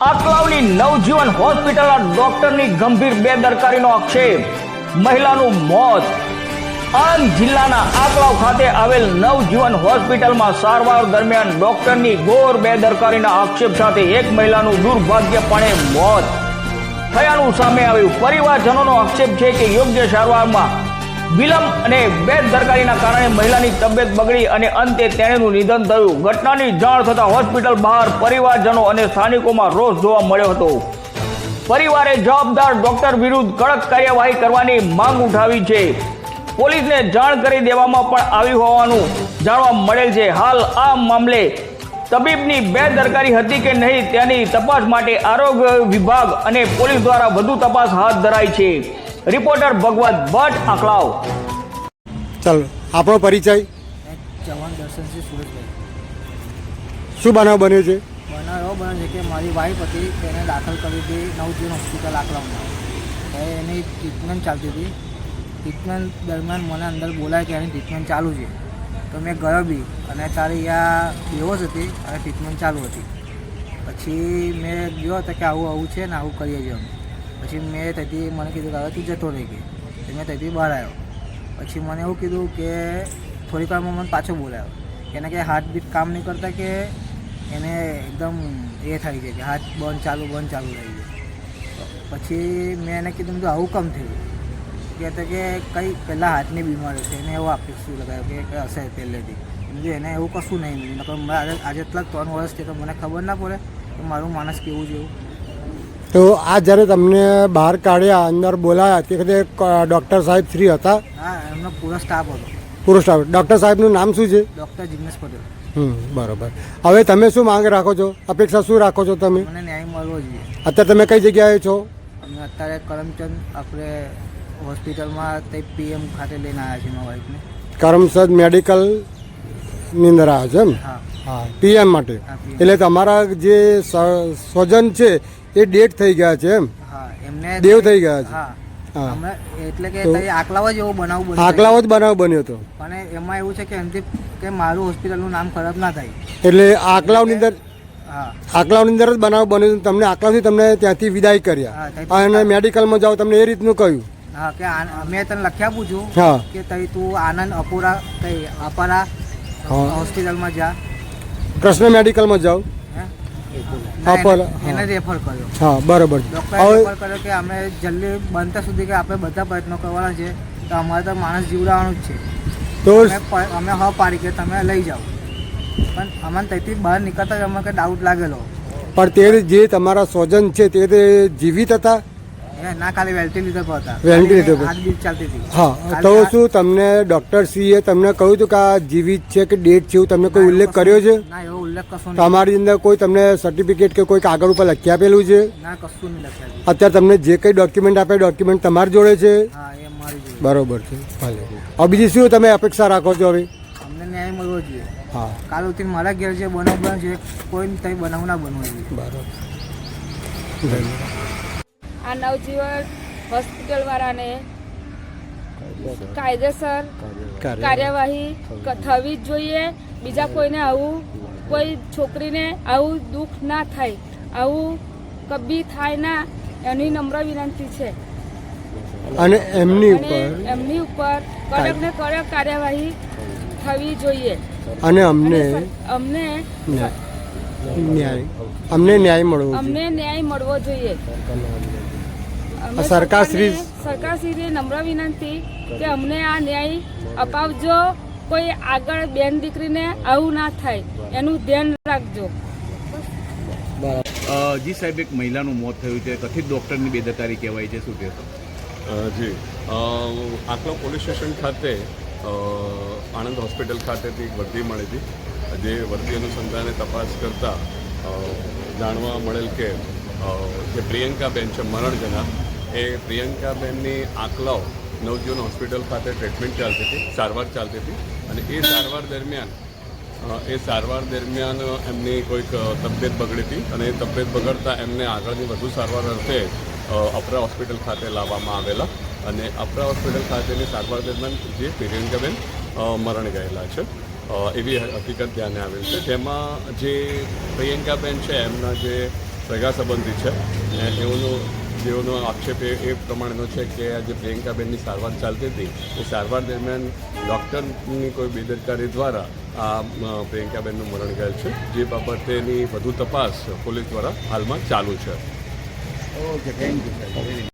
આકલાવની નવજીવન હોસ્પિટલના ડોક્ટરની ગંભીર બેદરકારીનો આક્ષેપ, મહિલાનું મોત। આણંદ જિલ્લાના આકલાવ ખાતે આવેલ નવજીવન હોસ્પિટલમાં સારવાર દરમિયાન ડોક્ટરની ઘોર બેદરકારીના આક્ષેપ સાથે એક મહિલાનું દુર્ભાગ્યપણે મોત થયાનું સામે આવ્યું। પરિવારજનોનો આક્ષેપ છે કે યોગ્ય સારવારમાં વિલંબ અને બેદરકારીના કારણે મહિલાની તબિયત બગડી અને અંતે તેણીનું નિધન થયું। ઘટનાની જાણ થતાં હોસ્પિટલ બહાર પરિવારજનો અને સ્થાનિકોમાં રોષ જોવા મળ્યો હતો। પરિવારે જવાબદાર ડોક્ટર વિરુદ્ધ કડક કાર્યવાહી કરવાની માંગ ઉઠાવી છે। પોલીસને જાણ કરી દેવામાં પણ આવી હોવાનું જાણવા મળેલ છે। હાલ આ મામલે તબીબની બેદરકારી હતી કે નહીં તેની તપાસ માટે આરોગ્ય વિભાગ અને પોલીસ દ્વારા વધુ તપાસ હાથ ધરાઈ છે। રિપોર્ટર ભગવત ભટ્ટ, આકલાવ। ચાલો, આપણો પરિચય। ચૌહાણ દર્શનસિંહ સુરેશભાઈ। શું બનાવ બન્યો છે? બનાવ એવો બન્યો છે કે મારી વાઈફ હતી, તેને દાખલ કરી હતી નવજીવન હોસ્પિટલ આકલાવમાં। એની ટ્રીટમેન્ટ ચાલતી હતી। ટ્રીટમેન્ટ દરમિયાન મને અંદર બોલાય કે એની ટ્રીટમેન્ટ ચાલુ છે, તો મેં ગયો બી અને તારી અહીંયા બેહોશ હતી અને ટ્રીટમેન્ટ ચાલુ હતી। પછી મેં ગયો હતો કે આવું છે ને આવું કરીએ છીએ અમે। પછી મેં ત્યાંથી મને કીધું કે હવે તું જતો રહી ગઈ, તો મેં ત્યાંથી બહાર આવ્યો। પછી મને એવું કીધું કે થોડીક વારમાં મને પાછો બોલાવ્યો, એને કે હાથ બીટ કામ નહીં કરતા, કે એને એકદમ એ થાય છે કે હાથ બંધ ચાલુ થઈ જાય। પછી મેં એને કીધું તો આવું કેમ થયું? કહેતા કે કંઈ પહેલાં હાથની બીમારી છે, એને એવો અપેક્ષું લગાવ્યો કે હશે પહેલેથી। બીજું એને એવું કશું નહીં મળ્યું। મારે આજે એટલા 3 વર્ષથી તો મને ખબર ના પડે કે મારું માણસ કેવું જેવું। તો આ જ્યારે તમને બહાર કાઢ્યા, અંદર બોલાયા, તે વખતે ડૉક્ટર સાહેબ શ્રી હતા? હા, એમનો પૂરો સ્ટાફ હતો। પૂરો સ્ટાફ। ડૉક્ટર સાહેબનું નામ શું છે? ડૉક્ટર જિગ્નેશ પટેલ। બરાબર। હવે તમે શું માંગ રાખો છો? અપેક્ષા શું રાખો છો તમે? મને ન્યાય મળવો જોઈએ। અત્યારે તમે કઈ જગ્યાએ છો? અમે અત્યારે કરમચંદ આપણે હોસ્પિટલમાં તે PM ખાતે લઈને આવ્યા છીએ મારા વાઈફને। કરમચંદ મેડિકલની અંદર આવ્યા છો એમ? હા હા, PM માટે। હા, PM। એટલે તમારા જે સ્વજન છે એ ડેટ થઈ ગયા છે એમ? હા, એમને દેવ થઈ ગયા છે? હા હા, અમે એટલે કે આકલાવ જ એવો બનાવ બન્યો। આકલાવ જ બનાવ બન્યો હતો। અને એમાં એવું છે કે એમથી કે મારું હોસ્પિટલનું નામ ખરાબ ના થાય। એટલે આકલાવની અંદર હા, આકલાવની અંદર જ બનાવ બન્યો। તમને આકલાવથી તમને ત્યાંથી વિદાય કર્યા હા, ત્યાંથી અને મેડિકલમાં જાઓ, તમને એ રીતનું કહ્યું? હા, કે મેં તને લખ્યા પૂછું હા, કે તઈ તું આનંદ અપારા હા, હોસ્પિટલમાં જા। કૃષ્ણ મેડિકલમાં જાઓ। હે? અપારા, એને હા રેફર કર્યો। હા, બરાબર। ડૉક્ટરે હવે રેફર કર્યો કે અમે જલ્દી બનતા સુધી કે આપણે બધા પ્રયત્નો કરવાના છે, તો અમારે તો માણસ જીવડાવવાનું જ છે। તો અમે હા પાડી કે તમે લઈ જાઓ, પણ અમને ત્યાંથી બહાર નીકળતા જ અમને કંઈ ડાઉટ લાગેલો। પણ તે જે તમારા સ્વજન છે તે જીવિત હતા? ના, ખાલી વેન્ટિલેટર પર હતા। વેન્ટિલેટર પર? હાથ બીટ ચાલતી હતી। હા, તો શું તમને ડૉક્ટર શ્રીએ તમને કહ્યું હતું કે આ જીવિત છે કે ડેટ છે એવું તમને કોઈ ઉલ્લેખ કર્યો છે? ના, એવો ઉલ્લેખ કશું નહીં। તમારી અંદર કોઈ તમને સર્ટિફિકેટ કે કોઈ કાગળ ઉપર લખી આપેલું છે? ના, કશું નહીં લખ્યા। અત્યારે તમને જે કંઈ ડોક્યુમેન્ટ આપે, ડોક્યુમેન્ટ તમારી જોડે છે? હા, એ મારી જોડે। બરોબર છે, ભલે। હવે બીજી શું તમે અપેક્ષા રાખો છો હવે? અમને ન્યાય મળવો જોઈએ। હા, કાલ ઉઠી મારા ઘેર જે બનાવ બન્યો છે કોઈ કંઈ બનાવ ના બનવો જોઈએ। બરોબર। આ નવજીવન હોસ્પિટલ વાળાને કાયદેસર કાર્યવાહી થવી જ જોઈએ। બીજા કોઈને આવું, કોઈ છોકરીને આવું દુઃખ ના થાય, આવું કભી થાય ના, એની નમ્ર વિનંતી છે। અને એમની ઉપર કડક ને કડક કાર્યવાહી થવી જોઈએ। અને અમને ન્યાય મળવો જોઈએ। સરકારશ્રીને નમ્ર વિનંતી કે અમને આ ન્યાય અપાવજો। કોઈ આગળ બેન દીકરીને આવું ના થાય એનું ધ્યાન રાખજો। જી સાહેબ, એક મહિલાનું મોત થયું છે, કથિત ડૉક્ટરની બેદરકારી કહેવાય છે, શું કહેશો? જી, આકલાવ પોલીસ સ્ટેશન ખાતે આણંદ હોસ્પિટલ ખાતેથી એક વર્દી મળી હતી। જે વર્દી અનુસંધાને તપાસ કરતાં જાણવા મળેલ કે જે પ્રિયંકાબેન છે મરણ જનાર, એ પ્રિયંકાબેનની આકલાવ નવજીવન હોસ્પિટલ ખાતે ટ્રીટમેન્ટ ચાલતી હતી, સારવાર ચાલતી હતી। અને એ સારવાર દરમિયાન એમની કોઈક તબિયત બગડી હતી અને એ તબિયત બગડતા એમને આગળની વધુ સારવાર અર્થે અપરા હોસ્પિટલ ખાતે લાવવામાં આવેલા। અને અપરા હોસ્પિટલ ખાતેની સારવાર દરમિયાન જે પ્રિયંકાબેન મરણ ગયેલા છે એવી હકીકત ધ્યાને આવેલ છે। જેમાં જે પ્રિયંકાબેન છે એમના જે સગા સંબંધી છે જેઓનો આક્ષેપ એ પ્રમાણેનો છે કે આ જે પ્રિયંકાબેનની સારવાર ચાલતી હતી એ સારવાર દરમિયાન ડૉક્ટરની કોઈ બેદરકારી દ્વારા આ પ્રિયંકાબેનનું મરણ ગયેલ છે, જે બાબતેની વધુ તપાસ પોલીસ દ્વારા હાલમાં ચાલુ છે. Okay, thank you sir.